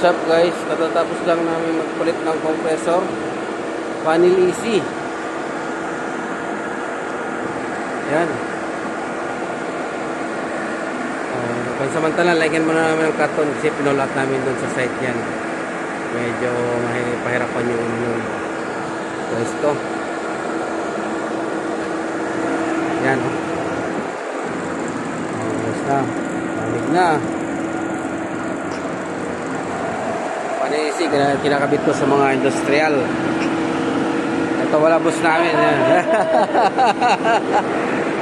What's up guys? Katatapos lang namin magpalit ng compressor. Panel AC. Yan. Pansamantala, lagyan muna namin ng karton kasi pinulat namin doon sa site yan. Medyo pahirapan yung pwesto. Yan. Basta. Lamig na. Panisi, kinakabit ko sa mga industrial. Ito wala boss namin.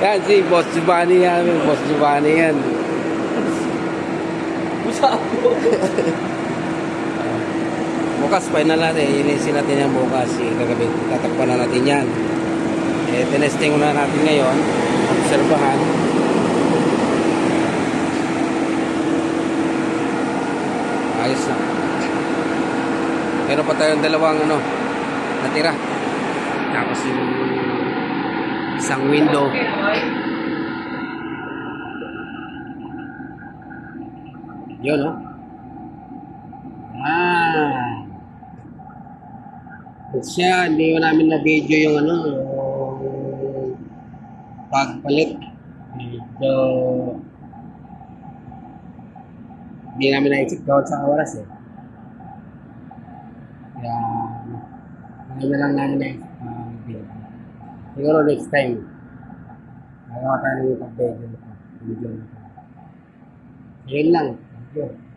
Yan si Boss Giovanni yan. Boss Giovanni yan. Bukas pa na natin. Ilisin natin yan bukas. Kakabit. Tatakpan na natin yan. Tinesting na natin ngayon. Obserbahan. Ayos na. Meron pa tayong dalawang natira. Tapos yung isang window. Yun, siya, hindi mo namin na video yung yung pagpalit. So, hindi namin na-exit gawad sa oras Kaya, ngayon na lang namin na-video. Siguro next time, magawa tayo ng pag-video. Yun lang. Yun.